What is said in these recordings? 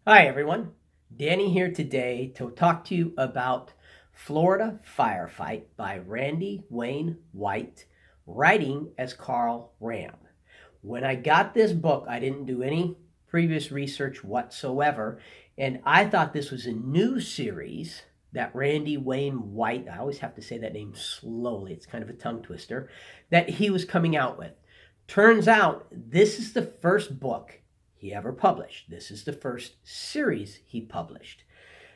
Hi, everyone. Danny here today to talk to you about Florida Firefight by Randy Wayne White, writing as Carl Ramm. When I got this book, I didn't do any previous research whatsoever, and I thought this was a new series that Randy Wayne White, I always have to say that name slowly, it's kind of a tongue twister, that he was coming out with. Turns out this is the first book he ever published. This is the first series he published.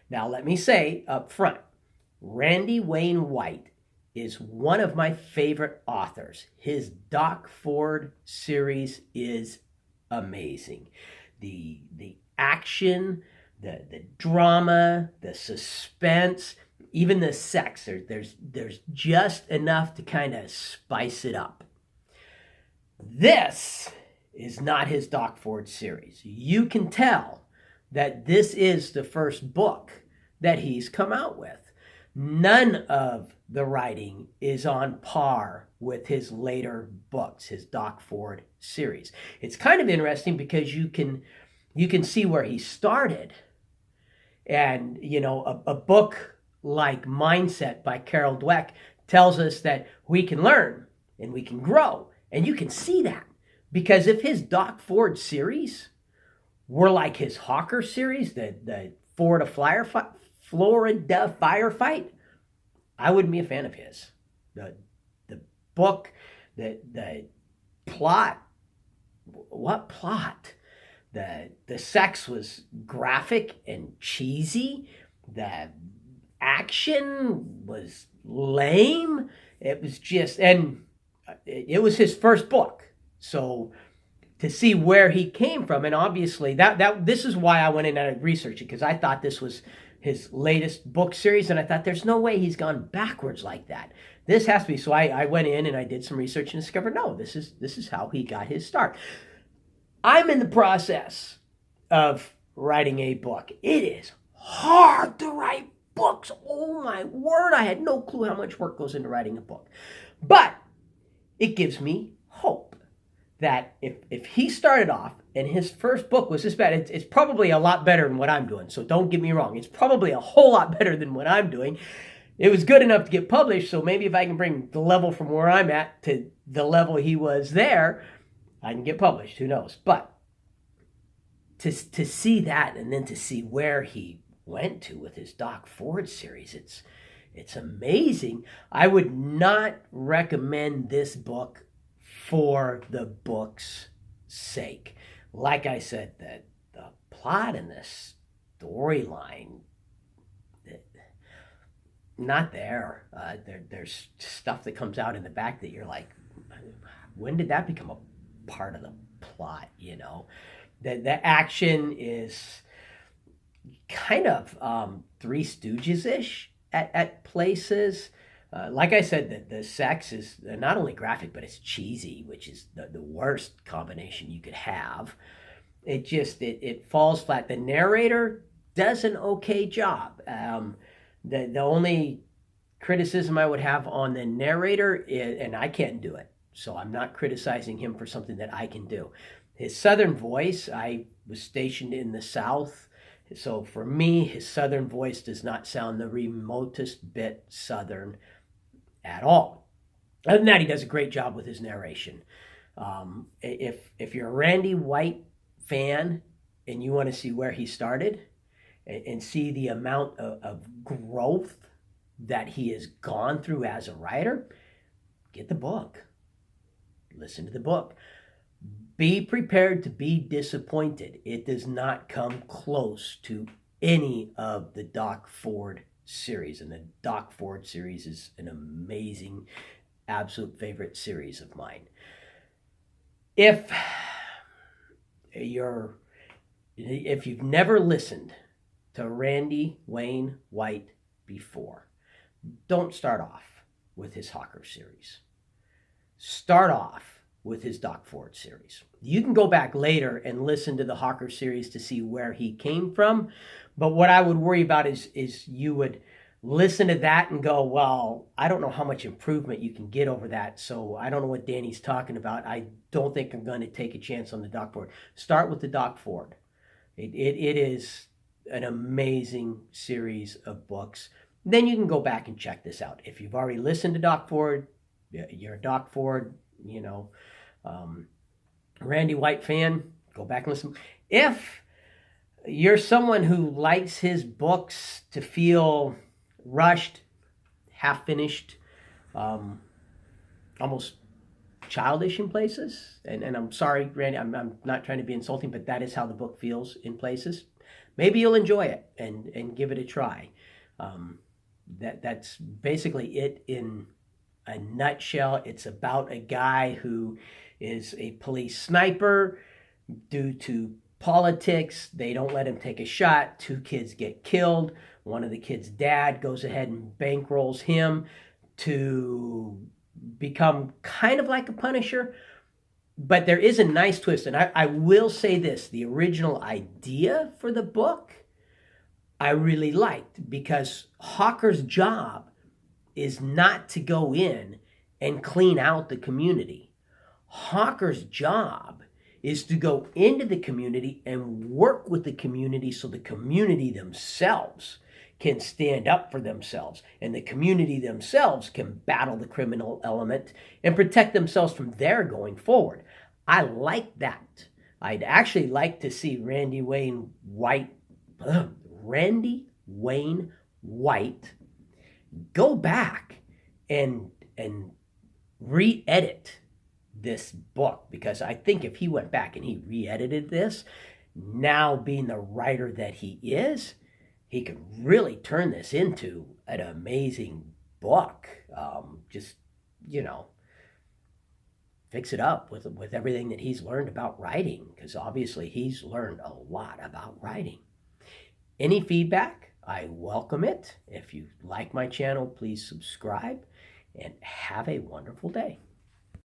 Now, let me say up front, Randy Wayne White is one of my favorite authors. His Doc Ford series is amazing. The action, the drama, the suspense, even the sex, there's just enough to kind of spice it up. This is not his Doc Ford series. You can tell that this is the first book that he's come out with. None of the writing is on par with his later books, his Doc Ford series. It's kind of interesting because you can see where he started. And, a book like Mindset by Carol Dweck tells us that we can learn and we can grow. And you can see that. Because if his Doc Ford series were like his Hawker series, the Florida Firefight, I wouldn't be a fan of his. The book, the plot, what plot? The sex was graphic and cheesy. The action was lame. It was just, and it was his first book. So to see where he came from, and obviously this is why I went in and researched it, because I thought this was his latest book series, and I thought there's no way he's gone backwards like that. This has to be. So I went in and I did some research and discovered, no, this is how he got his start. I'm in the process of writing a book. It is hard to write books. Oh my word, I had no clue how much work goes into writing a book. But it gives me hope that if he started off and his first book was this bad, it's probably a lot better than what I'm doing. So don't get me wrong. It's probably a whole lot better than what I'm doing. It was good enough to get published, so maybe if I can bring the level from where I'm at to the level he was there, I can get published. Who knows? But to see that, and then to see where he went to with his Doc Ford series, it's amazing. I would not recommend this book for the book's sake. Like I said, the plot and the storyline, not there. There's stuff that comes out in the back that you're like, when did that become a part of the plot? The action is kind of Three Stooges-ish at places. Like I said, the sex is not only graphic, but it's cheesy, which is the worst combination you could have. It falls flat. The narrator does an okay job. The only criticism I would have on the narrator is, and I can't do it, so I'm not criticizing him for something that I can do. His Southern voice, I was stationed in the South, so for me, his Southern voice does not sound the remotest bit Southern at all. Other than that, he does a great job with his narration. If you're a Randy White fan and you want to see where he started and see the amount of growth that he has gone through as a writer, get the book. Listen to the book. Be prepared to be disappointed. It does not come close to any of the Doc Ford series, and the Doc Ford series is an amazing, absolute favorite series of mine. If you've never listened to Randy Wayne White before, don't start off with his Hawker series. Start off with his Doc Ford series. You can go back later and listen to the Hawker series to see where he came from. But what I would worry about is you would listen to that and go, well, I don't know how much improvement you can get over that, so I don't know what Danny's talking about. I don't think I'm going to take a chance on the Doc Ford. Start with the Doc Ford. It is an amazing series of books. Then you can go back and check this out. If you've already listened to Doc Ford, you're a Doc Ford, Randy White fan, go back and listen. If you're someone who likes his books to feel rushed, half finished, almost childish in places, and I'm sorry, Randy, I'm not trying to be insulting, but that is how the book feels in places. Maybe you'll enjoy it and give it a try. That's basically it in a nutshell. It's about a guy who is a police sniper. Due to politics, they don't let him take a shot. 2 kids get killed. One of the kids' dad goes ahead and bankrolls him to become kind of like a Punisher. But there is a nice twist. And I will say this, the original idea for the book, I really liked, because Hawker's job is not to go in and clean out the community. Hawker's job is to go into the community and work with the community so the community themselves can stand up for themselves, and the community themselves can battle the criminal element and protect themselves from there going forward. I like that. I'd actually like to see Randy Wayne White go back and re-edit this book, because I think if he went back and he re-edited this, now being the writer that he is, he could really turn this into an amazing book. Just, fix it up with everything that he's learned about writing, because obviously he's learned a lot about writing. Any feedback, I welcome it. If you like my channel, please subscribe, and have a wonderful day.